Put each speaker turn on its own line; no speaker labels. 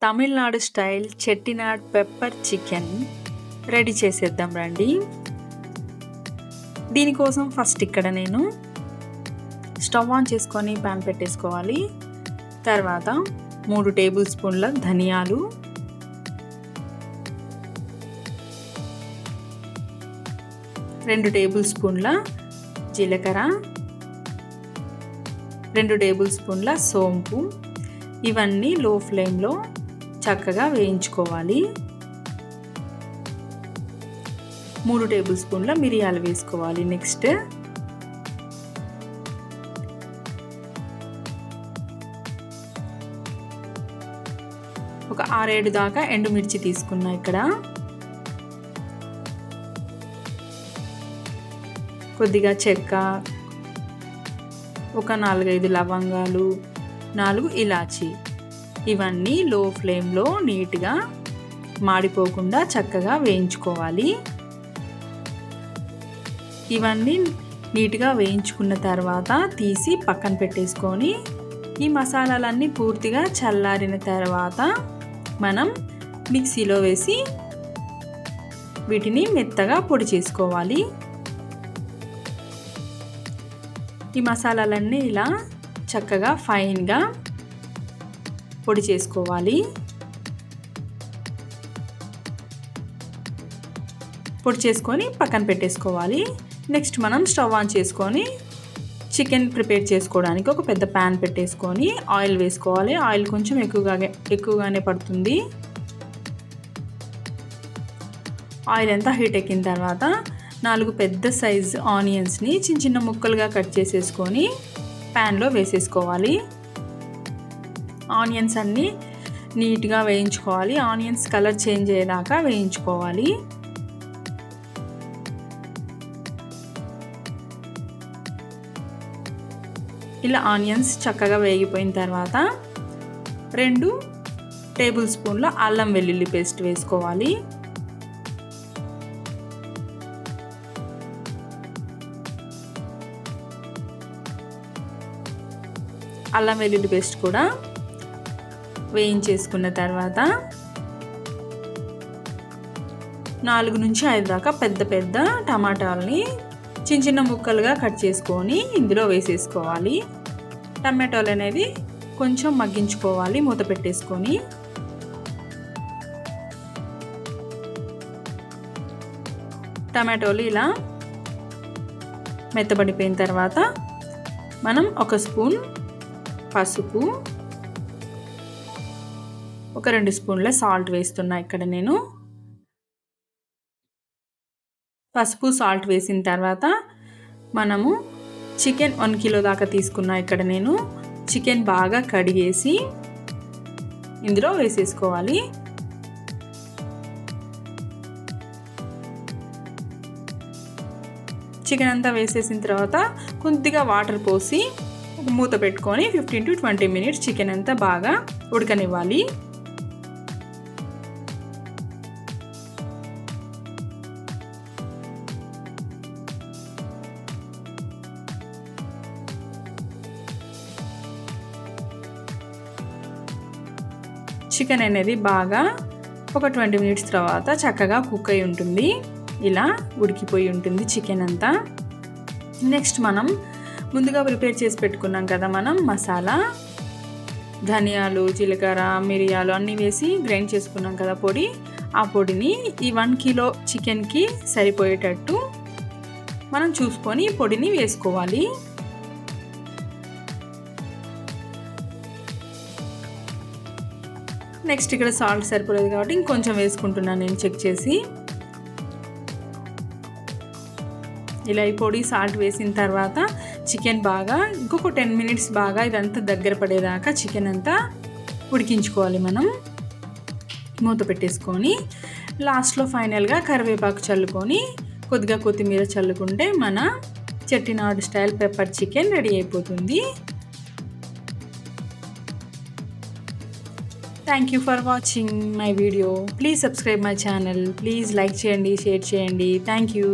Tamil Nadu style Chettinad pepper chicken ready చేసేద్దాం రండి. దీనికోసం ఫస్ట్ ఇక్కడ నేను స్టవ్ ఆన్ చేసుకొని ప్యాన్ పెట్టేసుకోవాలి. తర్వాత 3 టేబుల్ స్పూన్ల ధనియాలు, 2 టేబుల్ స్పూన్ల జీలకర్ర, 2 టేబుల్ స్పూన్ల సోంపు, ఇవన్నీ లో ఫ్లేమ్లో చక్కగా వేయించుకోవాలి. 3 టేబుల్ స్పూన్ల మిరియాలు వేసుకోవాలి. నెక్స్ట్ ఒక 6-7 దాకా ఎండుమిర్చి తీసుకున్నా. ఇక్కడ కొద్దిగా చెక్క, ఒక 4-5 లవంగాలు, 4 ఇలాచి, ఇవన్నీ లో ఫ్లేమ్లో నీట్గా మాడిపోకుండా చక్కగా వేయించుకోవాలి. ఇవన్నీ నీట్గా వేయించుకున్న తర్వాత తీసి పక్కన పెట్టేసుకొని ఈ మసాలాలన్నీ పూర్తిగా చల్లారిన తర్వాత మనం మిక్సీలో వేసి వీటిని మెత్తగా పొడి చేసుకోవాలి. ఈ మసాలాలన్నీ ఇలా చక్కగా ఫైన్గా పొడి చేసుకోవాలి. పొడి చేసుకొని పక్కన పెట్టేసుకోవాలి. నెక్స్ట్ మనం స్టవ్ ఆన్ చేసుకొని చికెన్ ప్రిపేర్ చేసుకోవడానికి ఒక పెద్ద ప్యాన్ పెట్టేసుకొని ఆయిల్ వేసుకోవాలి. ఆయిల్ కొంచెం ఎక్కువగానే పడుతుంది. ఆయిల్ అంతా హీట్ ఎక్కిన తర్వాత 4 పెద్ద సైజ్ ఆనియన్స్ని చిన్న చిన్న ముక్కలుగా కట్ చేసేసుకొని ప్యాన్లో వేసేసుకోవాలి. ఆనియన్స్ అన్నీ నీట్గా వేయించుకోవాలి. ఆనియన్స్ కలర్ చేంజ్ అయ్యేదాకా వేయించుకోవాలి. ఇలా ఆనియన్స్ చక్కగా వేగిపోయిన తర్వాత 2 టేబుల్ స్పూన్ల అల్లం వెల్లుల్లి పేస్ట్ వేసుకోవాలి. అల్లం వెల్లుల్లి పేస్ట్ కూడా వేయించేసుకున్న తర్వాత 4 నుంచి 5 దాకా పెద్ద పెద్ద టమాటాలని చిన్న చిన్న ముక్కలుగా కట్ చేసుకొని ఇందులో వేసేసుకోవాలి. టమాటాలు అనేది కొంచెం మగ్గించుకోవాలి మూత పెట్టేసుకొని. టమాటోలు ఇలా మెత్తబడిపోయిన తర్వాత మనం 1 స్పూన్ పసుపు, ఒక 2 స్పూన్ల సాల్ట్ వేస్తున్నా. ఇక్కడ నేను పసుపు సాల్ట్ వేసిన తర్వాత మనము చికెన్ 1 కిలో దాకా తీసుకున్నా. ఇక్కడ నేను చికెన్ బాగా కడిగేసి ఇందులో వేసేసుకోవాలి. చికెన్ అంతా వేసేసిన తర్వాత కొద్దిగా వాటర్ పోసి మూత పెట్టుకొని 15 to 20 మినిట్స్ చికెన్ అంతా బాగా ఉడకనివ్వాలి. చికెన్ అనేది బాగా ఒక 20 మినిట్స్ తర్వాత చక్కగా కుక్ అయి ఉంటుంది. ఇలా ఉడికిపోయి ఉంటుంది చికెన్ అంతా. నెక్స్ట్ మనం ముందుగా ప్రిపేర్ చేసి పెట్టుకున్నాం కదా మనం మసాలా, ధనియాలు, జీలకర్ర, మిరియాలు అన్నీ వేసి గ్రైండ్ చేసుకున్నాం కదా పొడి. ఆ పొడిని ఈ 1 కిలో చికెన్కి సరిపోయేటట్టు మనం చూసుకొని పొడిని వేసుకోవాలి. నెక్స్ట్ ఇక్కడ సాల్ట్ సరిపోలేదు కాబట్టి ఇంకొంచెం వేసుకుంటున్నాను నేను చెక్ చేసి. ఇలా ఈ పొడి సాల్ట్ వేసిన తర్వాత చికెన్ బాగా ఇంకొక 10 మినిట్స్ బాగా ఇదంతా దగ్గర పడేదాకా చికెన్ అంతా ఉడికించుకోవాలి. మనం మూత పెట్టేసుకొని లాస్ట్లో ఫైనల్గా కరివేపాకు చల్లుకొని కొద్దిగా కొత్తిమీర చల్లుకుంటే మన Chettinad style pepper chicken ready అయిపోతుంది. Thank you for watching my video. Please subscribe my channel. Please like చేయండి, షేర్ చేయండి. Thank you.